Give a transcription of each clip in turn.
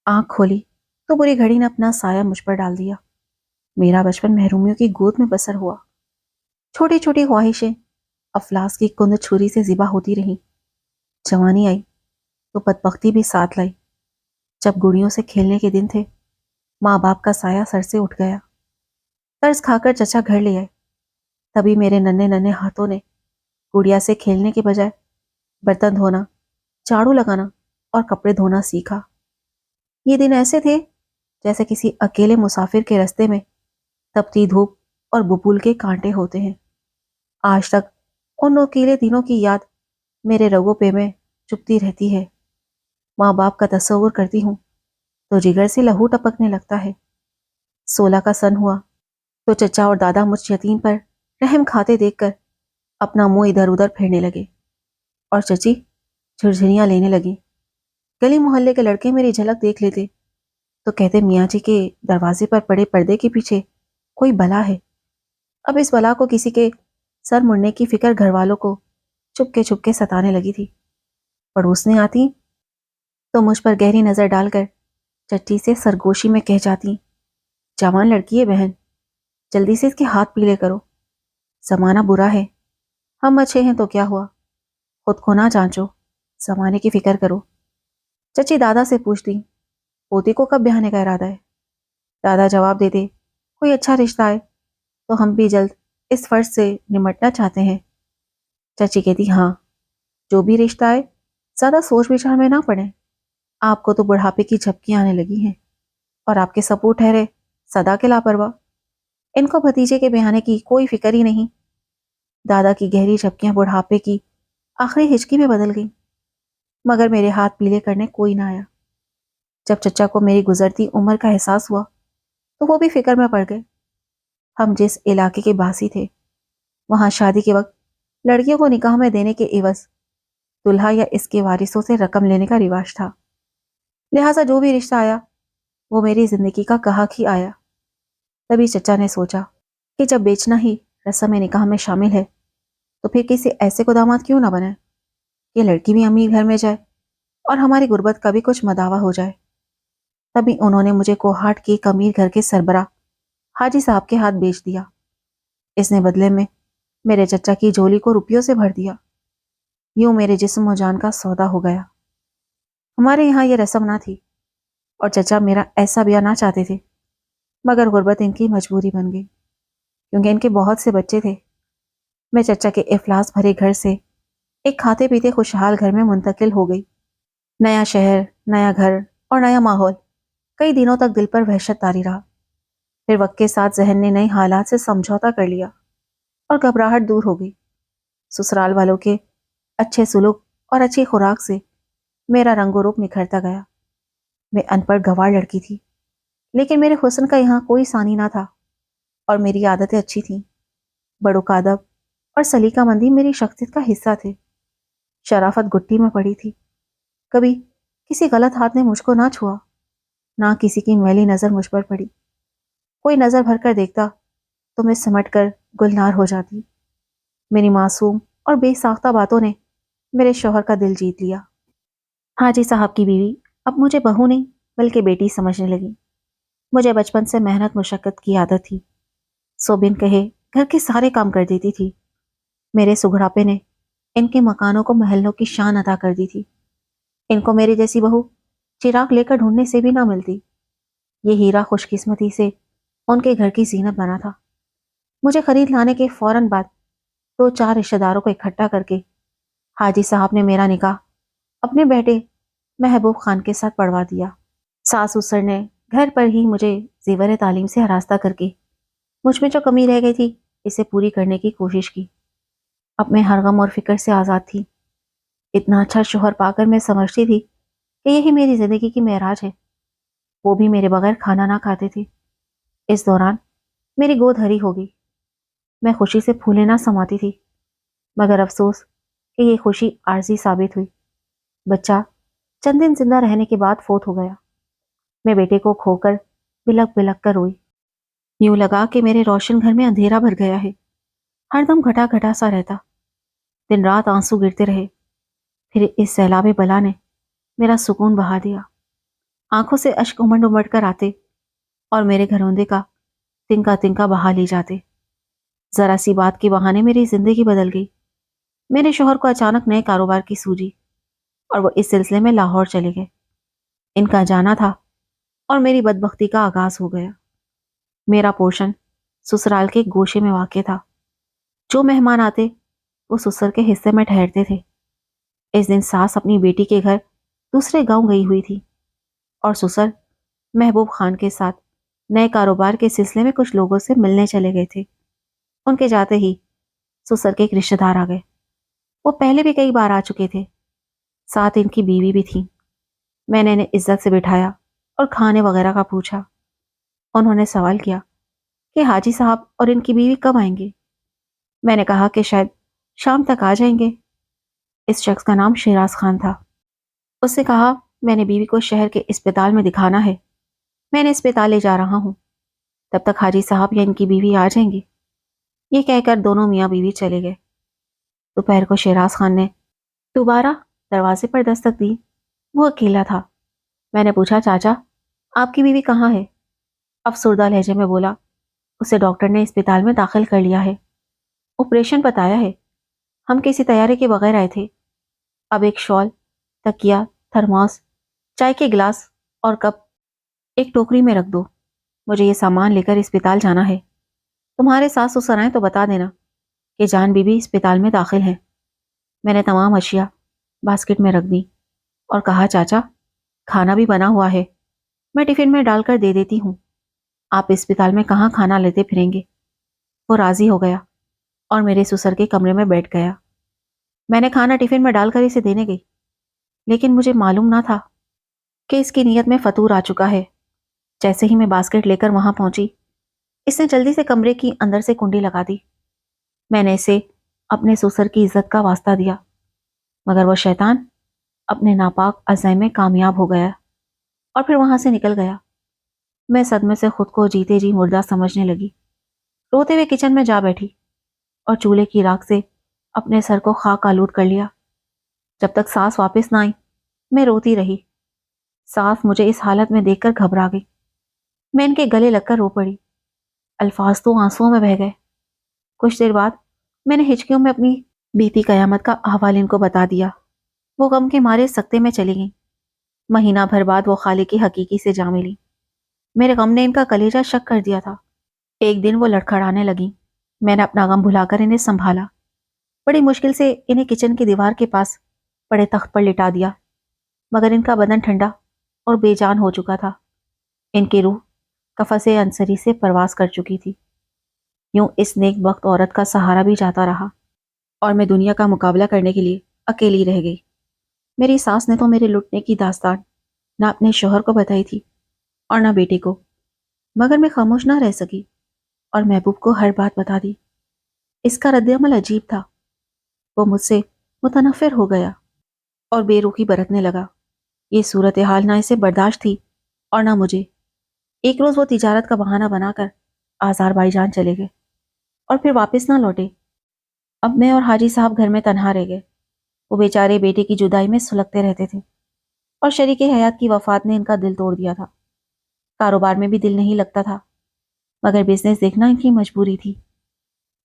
آنکھ کھولی تو بری گھڑی نے اپنا سایہ مجھ پر ڈال دیا۔ میرا بچپن محرومیوں کی گود میں بسر ہوا۔ چھوٹی چھوٹی خواہشیں افلاس کی کند چھری سے ذبح ہوتی رہیں۔ جوانی آئی تو بدبختی بھی ساتھ لائی۔ جب گڑیوں سے کھیلنے کے دن تھے، ماں باپ کا سایہ سر سے اٹھ گیا۔ قرض کھا کر چچا گھر لے آئے۔ تبھی میرے ننھے ننھے ہاتھوں نے گڑیا سے کھیلنے کے بجائے برتن دھونا، جھاڑو لگانا اور کپڑے دھونا سیکھا۔ یہ دن ایسے تھے جیسے کسی اکیلے مسافر کے رستے میں تپتی دھوپ اور ببول کے کانٹے ہوتے ہیں۔ آج تک ان نوکیلے دنوں کی یاد میرے رگوں پہ میں چپتی رہتی ہے۔ ماں باپ کا تصور کرتی ہوں تو جگر سے لہو ٹپکنے لگتا ہے۔ 16 کا سن ہوا تو چچا اور دادا مجھ یتیم پر رحم کھاتے دیکھ کر اپنا منہ ادھر ادھر پھیرنے لگے، اور چچی جھرجھریاں لینے لگی۔ گلی محلے کے لڑکے میری جھلک دیکھ لیتے تو کہتے میاں جی کے دروازے پر پڑے پردے کے پیچھے کوئی بلا ہے۔ اب اس بلا کو کسی کے سر مڑنے کی فکر گھر والوں کو چپ کے ستانے لگی تھی۔ پڑوسنے آتی تو مجھ پر گہری نظر ڈال کر چچی سے سرگوشی میں کہہ جاتی، جوان لڑکی ہے بہن، جلدی سے اس کے ہاتھ پیلے کرو، زمانہ برا ہے، ہم اچھے ہیں تو کیا ہوا، خود کو نہ جانچو، زمانے کی فکر کرو۔ چچی دادا سے پوچھتی، پوتی کو کب بیاہنے کا ارادہ ہے؟ دادا جواب دیتے، کوئی اچھا رشتہ آئے تو ہم بھی جلد اس فرض سے نمٹنا چاہتے ہیں۔ چچی کہتی، ہاں، جو بھی رشتہ آئے زیادہ سوچ بچار میں نہ پڑے، آپ کو تو بڑھاپے کی جھپکیاں آنے لگی ہیں، اور آپ کے سپور ٹھہرے سدا کے لاپرواہ، ان کو بھتیجے کے بیاہنے کی کوئی فکر ہی نہیں۔ دادا کی گہری جھپکیاں بڑھاپے کی آخری ہچکی میں بدل گئی، مگر میرے ہاتھ پیلے کرنے کوئی نہ آیا۔ جب چچا کو میری گزرتی عمر کا احساس ہوا تو وہ بھی فکر میں پڑ گئے۔ ہم جس علاقے کے باسی تھے، وہاں شادی کے وقت لڑکیوں کو نکاح میں دینے کے عوض دلہا یا اس کے وارثوں سے رقم لینے کا رواج تھا، لہٰذا جو بھی رشتہ آیا وہ میری زندگی کا گاہک ہی آیا۔ تبھی چچا نے سوچا کہ جب بیچنا ہی رسم نکاح میں شامل ہے تو پھر کسی ایسے کو داماد کیوں نہ بنائے کہ لڑکی بھی امیر گھر میں جائے اور ہماری غربت کا بھی کچھ مداوا ہو جائے۔ تبھی انہوں نے مجھے کوہاٹ کے ایک امیر گھر کے سربراہ حاجی صاحب کے ہاتھ بیچ دیا۔ اس نے بدلے میں میرے چچا کی جھولی کو روپیوں سے بھر دیا۔ یوں میرے جسم و جان کا سودا ہو گیا۔ ہمارے یہاں یہ رسم نہ تھی اور چچا میرا ایسا بیاہ نہ چاہتے تھے، مگر غربت ان کی مجبوری بن گئی، کیونکہ ان کے بہت سے بچے تھے۔ میں چچا کے افلاس بھرے گھر سے ایک کھاتے پیتے خوشحال گھر میں منتقل ہو گئی۔ نیا شہر، نیا گھر اور نیا ماحول کئی دنوں تک دل پر وحشت طاری رہا۔ پھر وقت کے ساتھ ذہن نے نئے حالات سے سمجھوتا کر لیا اور گھبراہٹ دور ہو گئی۔ سسرال والوں کے اچھے سلوک اور اچھی خوراک سے میرا رنگ و روپ نکھرتا گیا۔ میں ان پڑھ گنوار لڑکی تھی، لیکن میرے حسن کا یہاں کوئی ثانی نہ تھا، اور میری عادتیں اچھی تھیں۔ بڑوں کا ادب اور سلیقہ مندی میری شخصیت کا حصہ تھے۔ شرافت گٹی میں پڑی تھی، کبھی کسی غلط ہاتھ نے مجھ کو نہ چھوا، نہ کسی کی میلی نظر مجھ پر پڑی۔ کوئی نظر بھر کر دیکھتا تو میں سمٹ کر گلنار ہو جاتی۔ میری معصوم اور بے ساختہ باتوں نے میرے شوہر کا دل جیت لیا۔ حاجی صاحب کی بیوی اب مجھے بہو نہیں بلکہ بیٹی سمجھنے لگی۔ مجھے بچپن سے محنت مشقت کی عادت تھی، سو بن کہے گھر کے سارے کام کر دیتی تھی۔ میرے سگڑاپے نے ان کے مکانوں کو محلوں کی شان عطا کر دی تھی۔ ان کو میری جیسی بہو چراغ لے کر ڈھونڈنے سے بھی نہ ملتی۔ یہ ہیرا خوش قسمتی سے ان کے گھر کی زینت بنا تھا۔ مجھے خرید لانے کے فوراً بعد 2-4 رشتہ داروں کو اکٹھا کر کے حاجی صاحب نے میرا نکاح اپنے بیٹے محبوب خان کے ساتھ پڑھوا دیا۔ ساس سسر نے گھر پر ہی مجھے زیور تعلیم سے ہراستہ کر کے مجھ میں جو کمی رہ گئی تھی اسے پوری کرنے کی کوشش کی۔ اب میں ہر غم اور فکر سے آزاد تھی۔ اتنا اچھا شوہر پا کر میں سمجھتی تھی کہ یہی میری زندگی کی معراج ہے۔ وہ بھی میرے بغیر کھانا نہ کھاتے تھے۔ اس دوران میری گود ہری ہو گئی۔ میں خوشی سے پھولے نہ سماتی تھی، مگر افسوس کہ یہ خوشی عارضی ثابت ہوئی۔ بچہ چند دن زندہ رہنے کے بعد فوت ہو گیا۔ میں بیٹے کو کھو کر بلک بلک کر روئی۔ یوں لگا کہ میرے روشن گھر میں اندھیرا بھر گیا ہے، ہر دم گھٹا گھٹا سا رہتا۔ دن رات آنسو گرتے رہے، پھر اس سیلاب بلا نے میرا سکون بہا دیا۔ آنکھوں سے اشک امڑ امڑ کر آتے اور میرے گھروندے کا تنکا تنکا بہا لے جاتے۔ ذرا سی بات کے بہانے میری زندگی بدل گئی۔ میرے شوہر کو اچانک نئے کاروبار کی سوجی اور وہ اس سلسلے میں لاہور چلے گئے۔ ان کا جانا تھا اور میری بدبختی کا آغاز ہو گیا۔ میرا پورشن سسرال کے گوشے میں واقع تھا۔ جو مہمان آتے وہ سسر کے حصے میں ٹھہرتے تھے۔ اس دن ساس اپنی بیٹی کے گھر دوسرے گاؤں گئی ہوئی تھی اور سسر محبوب خان کے ساتھ نئے کاروبار کے سلسلے میں کچھ لوگوں سے ملنے چلے گئے تھے۔ ان کے جاتے ہی سسر کے ایک رشتہ دار آ گئے۔ وہ پہلے بھی کئی بار آ چکے تھے، ساتھ ان کی بیوی بھی تھی۔ میں نے انہیں عزت سے بٹھایا اور کھانے وغیرہ کا پوچھا۔ انہوں نے سوال کیا کہ حاجی صاحب اور ان کی بیوی کب آئیں گے؟ میں نے کہا کہ شاید شام تک آ جائیں گے۔ اس شخص کا نام شیراز خان تھا۔ اس سے کہا میں نے بیوی کو شہر کے اسپتال میں دکھانا ہے، میں نے اسپتال لے جا رہا ہوں، تب تک حاجی صاحب یا ان کی بیوی آ جائیں گے۔ یہ کہہ کر دونوں میاں بیوی چلے گئے۔ دوپہر کو شیراز خان نے دوبارہ دروازے پر دستک دی۔ وہ اکیلا تھا۔ میں نے پوچھا چاچا آپ کی بیوی کہاں ہے؟ افسردہ لہجے میں بولا اسے ڈاکٹر نے اسپتال میں داخل کر لیا ہے، آپریشن بتایا ہے، ہم کسی تیاری کے بغیر آئے تھے۔ اب ایک شال، تکیا، تھرماس، چائے کے گلاس اور کپ ایک ٹوکری میں رکھ دو، مجھے یہ سامان لے کر اسپتال جانا ہے۔ تمہارے ساس سسر آئیں تو بتا دینا کہ جان بی بی اسپتال میں داخل ہیں۔ میں نے تمام اشیاء باسکٹ میں رکھ دی اور کہا چاچا کھانا بھی بنا ہوا ہے، میں ٹفن میں ڈال کر دے دیتی ہوں، آپ اسپتال میں کہاں کھانا لیتے پھریں گے۔ وہ راضی ہو گیا اور میرے سسر کے کمرے میں بیٹھ گیا۔ میں نے کھانا ٹفن میں ڈال کر اسے دینے گئی، لیکن مجھے معلوم نہ تھا کہ اس کی نیت میں فطور آ چکا ہے۔ جیسے ہی میں باسکٹ لے کر وہاں پہنچی، اس نے جلدی سے کمرے کی اندر سے کنڈی لگا دی۔ میں نے اسے اپنے سسر کی عزت کا واسطہ دیا، مگر وہ شیطان اپنے ناپاک عزائم میں کامیاب ہو گیا اور پھر وہاں سے نکل گیا۔ میں صدمے سے خود کو جیتے جی مردہ سمجھنے لگی۔ روتے ہوئے کچن میں جا بیٹھی اور چولہے کی راکھ سے اپنے سر کو خاک آلود کر لیا۔ جب تک ساس واپس نہ آئی میں روتی رہی۔ ساس مجھے اس حالت میں دیکھ کر گھبرا گئی۔ میں ان کے گلے لگ کر رو پڑی۔ الفاظ تو آنسوؤں میں بہہ گئے۔ کچھ دیر بعد میں نے ہچکیوں میں اپنی بیتی قیامت کا احوال ان کو بتا دیا۔ وہ غم کے مارے سکتے میں چلی گئیں۔ مہینہ بھر بعد وہ خالق کی حقیقی سے جا ملی۔ میرے غم نے ان کا کلیجہ شک کر دیا تھا۔ ایک دن وہ لڑکھڑانے لگیں۔ میں نے اپنا غم بھلا کر انہیں سنبھالا۔ بڑی مشکل سے انہیں کچن کی دیوار کے پاس پڑے تخت پر لٹا دیا، مگر ان کا بدن ٹھنڈا اور بے جان ہو چکا تھا۔ ان کی روح قفس انصری سے پرواز کر چکی تھی۔ یوں اس نیک بخت عورت کا سہارا بھی جاتا رہا اور میں دنیا کا مقابلہ کرنے کے لیے اکیلی رہ گئی۔ میری ساس نے تو میرے لٹنے کی داستان نہ اپنے شوہر کو بتائی تھی اور نہ بیٹے کو، مگر میں خاموش نہ رہ سکی اور محبوب کو ہر بات بتا دی۔ اس کا رد عمل عجیب تھا۔ وہ مجھ سے متنفر ہو گیا اور بے رخی برتنے لگا۔ یہ صورتحال نہ اسے برداشت تھی اور نہ مجھے۔ ایک روز وہ تجارت کا بہانہ بنا کر آزار بائی جان چلے گئے اور پھر واپس نہ لوٹے۔ اب میں اور حاجی صاحب گھر میں تنہا رہ گئے۔ وہ بیچارے بیٹے کی جدائی میں سلگتے رہتے تھے اور شریک حیات کی وفات نے ان کا دل توڑ دیا تھا۔ کاروبار میں بھی دل نہیں لگتا تھا، مگر بزنس دیکھنا ان کی مجبوری تھی۔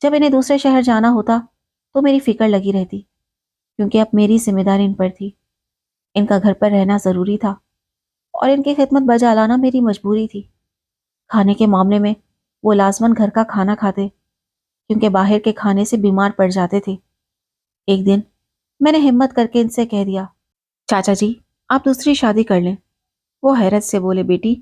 جب انہیں دوسرے شہر جانا ہوتا تو میری فکر لگی رہتی، کیونکہ اب میری ذمہ داری ان پر تھی۔ ان کا گھر پر رہنا ضروری تھا اور ان کی خدمت بجا لانا میری مجبوری تھی۔ کھانے کے معاملے میں وہ لازماً گھر کا کھانا کھاتے، کیونکہ باہر کے کھانے سے بیمار پڑ جاتے تھے۔ ایک دن میں نے ہمت کر کے ان سے کہہ دیا چاچا جی آپ دوسری شادی کر لیں۔ وہ حیرت سے بولے بیٹی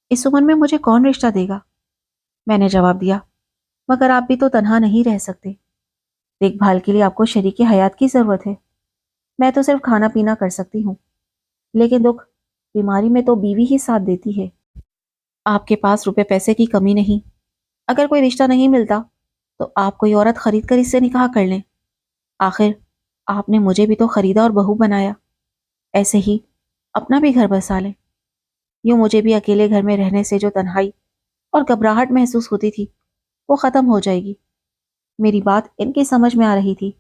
اس عمر میں مجھے کون رشتہ دے گا؟ میں نے جواب دیا مگر آپ بھی تو تنہا نہیں رہ سکتے، دیکھ بھال کے لیے آپ کو شریک حیات کی ضرورت ہے۔ میں تو صرف کھانا پینا کر سکتی ہوں، لیکن دکھ بیماری میں تو بیوی ہی ساتھ دیتی ہے۔ آپ کے پاس روپے پیسے کی کمی نہیں، اگر کوئی رشتہ نہیں ملتا تو آپ کوئی عورت خرید کر اس سے نکاح کر لیں۔ آخر آپ نے مجھے بھی تو خریدا اور بہو بنایا، ایسے ہی اپنا بھی گھر بسا لیں۔ یوں مجھے بھی اکیلے گھر میں رہنے سے جو تنہائی اور گھبراہٹ محسوس ہوتی تھی وہ ختم ہو جائے گی۔ میری بات ان کی سمجھ میں آ رہی تھی،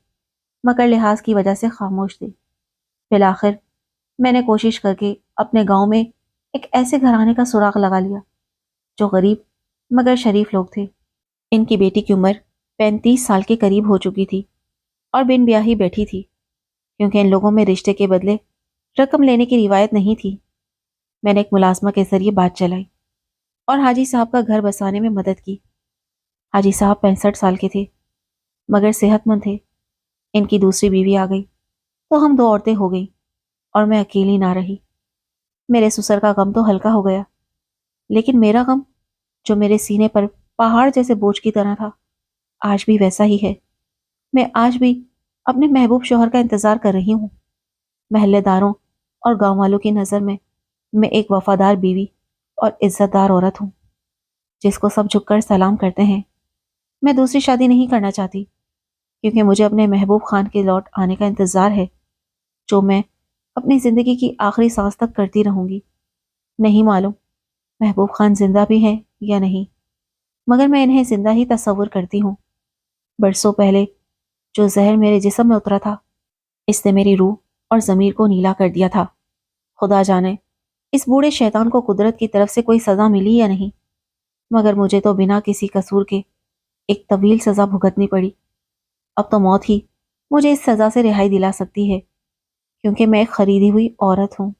مگر لحاظ کی وجہ سے خاموش تھی۔ بالآخر میں نے کوشش کر کے اپنے گاؤں میں ایک ایسے گھرانے کا سراغ لگا لیا جو غریب مگر شریف لوگ تھے۔ ان کی بیٹی کی عمر 35 سال کے قریب ہو چکی تھی اور بن بیاہی بیٹھی تھی، کیونکہ ان لوگوں میں رشتے کے بدلے رقم لینے کی روایت نہیں تھی۔ میں نے ایک ملازمہ کے ذریعے بات چلائی اور حاجی صاحب کا گھر بسانے میں مدد کی۔ حاجی صاحب 65 سال کے تھے مگر صحت مند تھے۔ ان کی دوسری بیوی آ گئی تو ہم 2 عورتیں ہو گئیں اور میں اکیلی نہ رہی۔ میرے سسر کا غم تو ہلکا ہو گیا، لیکن میرا غم جو میرے سینے پر پہاڑ جیسے بوجھ کی طرح تھا آج بھی ویسا ہی ہے۔ میں آج بھی اپنے محبوب شوہر کا انتظار کر رہی ہوں۔ محلے داروں اور گاؤں والوں کی نظر میں ایک وفادار بیوی اور عزت دار عورت ہوں جس کو سب جھک کر سلام کرتے ہیں۔ میں دوسری شادی نہیں کرنا چاہتی کیونکہ مجھے اپنے محبوب خان کے لوٹ آنے کا انتظار ہے، جو میں اپنی زندگی کی آخری سانس تک کرتی رہوں گی۔ نہیں معلوم محبوب خان زندہ بھی ہیں یا نہیں، مگر میں انہیں زندہ ہی تصور کرتی ہوں۔ برسوں پہلے جو زہر میرے جسم میں اترا تھا، اس نے میری روح اور ضمیر کو نیلا کر دیا تھا۔ خدا جانے اس بوڑھے شیطان کو قدرت کی طرف سے کوئی سزا ملی یا نہیں، مگر مجھے تو بنا کسی قصور کے ایک طویل سزا بھگتنی پڑی۔ اب تو موت ہی مجھے اس سزا سے رہائی دلا سکتی ہے، کیونکہ میں ایک خریدی ہوئی عورت ہوں۔